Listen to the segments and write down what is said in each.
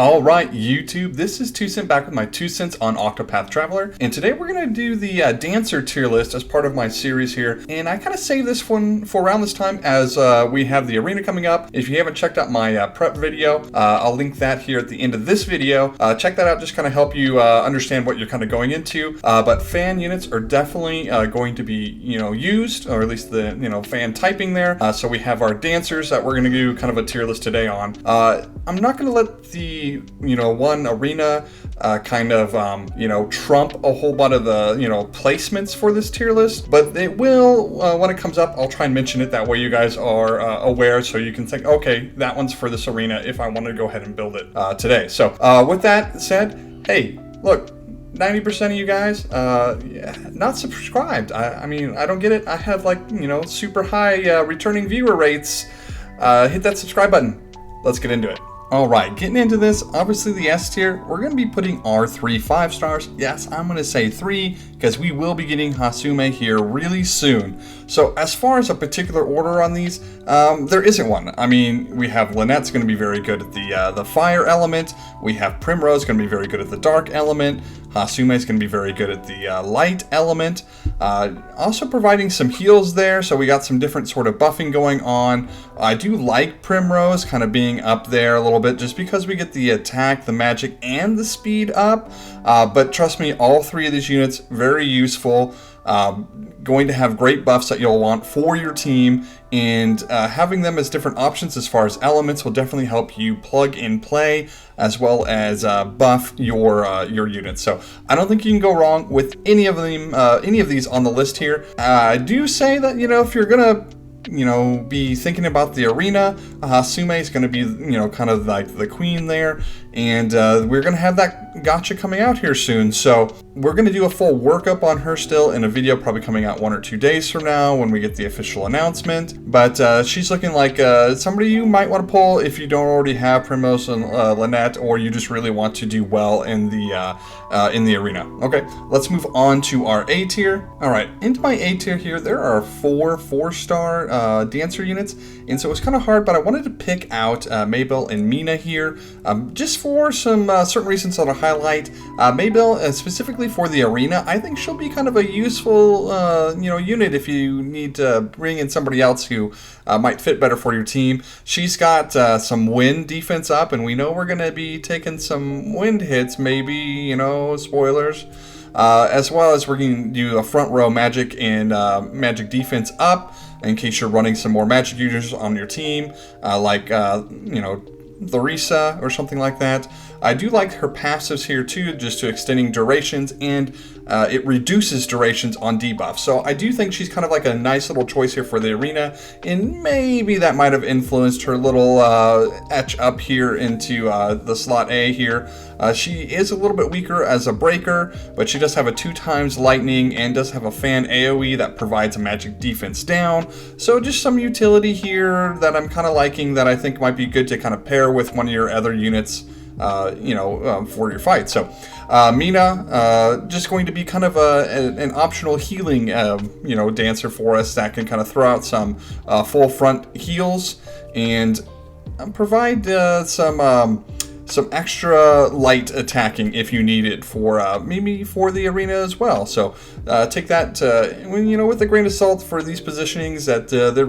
All right, YouTube, this is 2 Cent back with my 2 cents on OCTOPATH TRAVELER, and today we're going to do the dancer tier list as part of my series here, and I kind of saved this one for around this time as we have the arena coming up. If you haven't checked out my prep video, I'll link that here at the end of this video. Check that out, just kind of help you understand what you're kind of going into, but fan units are definitely going to be, used, or at least the, fan typing there. So we have our dancers that we're going to do kind of a tier list today on. I'm not going to let the one arena trump a whole lot of the placements for this tier list, but it will when it comes up. I'll try and mention it, that way you guys are aware, so you can think, okay, that one's for this arena if I want to go ahead and build it today. So with that said, hey, look, 90% of you guys not subscribed. I mean, I don't get it. I have super high returning viewer rates. Hit that subscribe button. Let's get into it. Alright, getting into this, obviously the S tier, we're going to be putting our 3 5 stars. Yes, I'm going to say 3, because we will be getting Hasume here really soon. So as far as a particular order on these, there isn't one. I mean, we have Lynette's going to be very good at the fire element. We have Primrose going to be very good at the dark element. Hasume is going to be very good at the light element. Also providing some heals there, so we got some different sort of buffing going on. I do like Primrose kind of being up there a little bit, just because we get the attack, the magic, and the speed up. But trust me, all 3 of these units, very useful. Going to have great buffs that you'll want for your team, and having them as different options as far as elements will definitely help you plug and play, as well as buff your units. So I don't think you can go wrong with any of them, any of these on the list here. I do say that if you're gonna be thinking about the arena, Hasume is going to be, kind of like the queen there, and we're going to have that gacha coming out here soon, so we're going to do a full workup on her still in a video probably coming out 1 or 2 days from now when we get the official announcement. But she's looking like somebody you might want to pull if you don't already have Primrose and Lynette, or you just really want to do well in the arena. Okay, let's move on to our A tier. All right, into my A tier here, there are 4 4-star dancer units, and so it's kind of hard, but I wanted to pick out Mabel and Mina here, just for some certain reasons that I'll highlight. Mabel, specifically for the arena, I think she'll be kind of a useful unit if you need to bring in somebody else who might fit better for your team. She's got some wind defense up, and we know we're going to be taking some wind hits, maybe, spoilers. As well as we're going to do a front row magic and magic defense up, in case you're running some more magic users on your team, like Larissa or something like that. I do like her passives here too, just to extending durations, and it reduces durations on debuff. So I do think she's kind of like a nice little choice here for the arena, and maybe that might have influenced her little etch up here into the slot A here. She is a little bit weaker as a breaker, but she does have a 2x lightning and does have a fan AoE that provides a magic defense down. So just some utility here that I'm kind of liking, that I think might be good to kind of pair with one of your other units for your fight. So Mina, just going to be kind of an optional healing dancer for us that can kind of throw out some full front heals and provide some extra light attacking if you need it for maybe for the arena as well. So take that with a grain of salt for these positionings, that the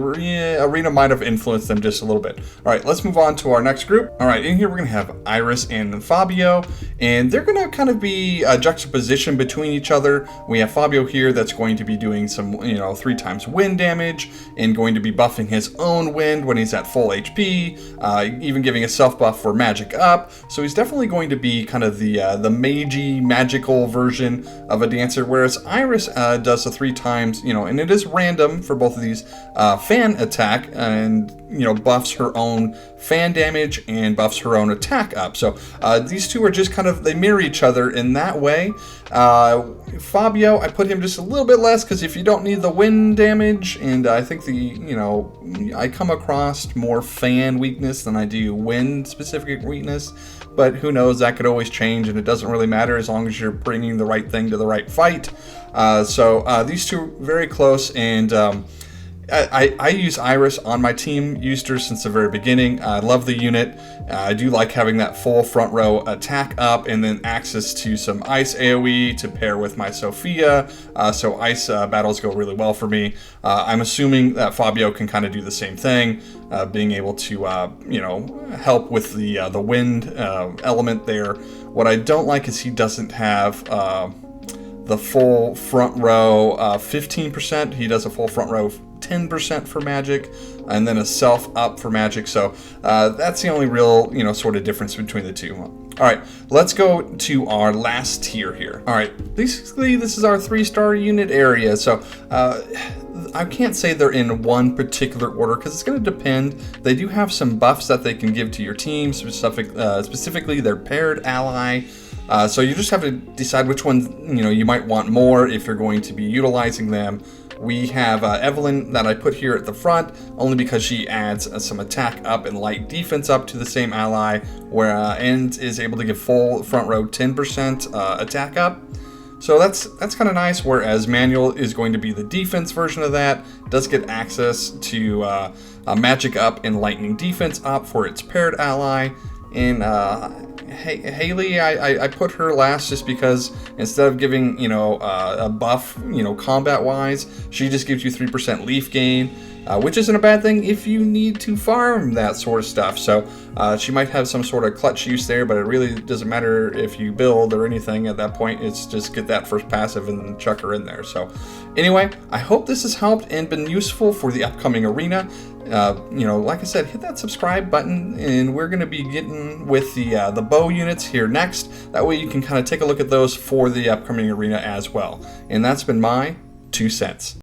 arena might have influenced them just a little bit. All right, let's move on to our next group. All right, in here we're gonna have Iris and Fabio, and they're gonna kind of be a juxtaposition between each other. We have Fabio here that's going to be doing some 3 times wind damage, and going to be buffing his own wind when he's at full HP, even giving a self buff for magic up. So he's definitely going to be kind of the magey, magical version of a dancer, whereas Iris does the 3 times, and it is random for both of these, fan attack, and buffs her own fan damage and buffs her own attack up. So these two are just kind of, they mirror each other in that way. Fabio, I put him just a little bit less, because if you don't need the wind damage, and I think I come across more fan weakness than I do wind specific weakness, but who knows, that could always change, and it doesn't really matter as long as you're bringing the right thing to the right fight. So these two very close, and I use Iris on my team, used her since the very beginning. I love the unit. I do like having that full front row attack up and then access to some ice AoE to pair with my Sophia, so ice battles go really well for me. I'm assuming that Fabio can kind of do the same thing, being able to help with the wind element there. What I don't like is he doesn't have the full front row 15%. He does a full front row 10% for magic, and then a self up for magic. So that's the only real, sort of difference between the two. All right, let's go to our last tier here. All right, basically this is our 3-star unit area. So I can't say they're in one particular order because it's going to depend. They do have some buffs that they can give to your team, specifically their paired ally. So you just have to decide which one you might want more if you're going to be utilizing them. We have Evelyn that I put here at the front only because she adds some attack up and light defense up to the same ally, and is able to give full front row 10% attack up. So that's kind of nice. Whereas Manuel is going to be the defense version of that. Does get access to magic up and lightning defense up for its paired ally. And Haley, I put her last just because instead of giving a buff combat wise, she just gives you 3% leaf gain, which isn't a bad thing if you need to farm that sort of stuff. So she might have some sort of clutch use there, but it really doesn't matter if you build or anything at that point. It's just get that first passive and then chuck her in there. So anyway, I hope this has helped and been useful for the upcoming arena. Like I said, hit that subscribe button, and we're going to be getting with the bow units here next. That way you can kind of take a look at those for the upcoming arena as well. And that's been my 2 cents.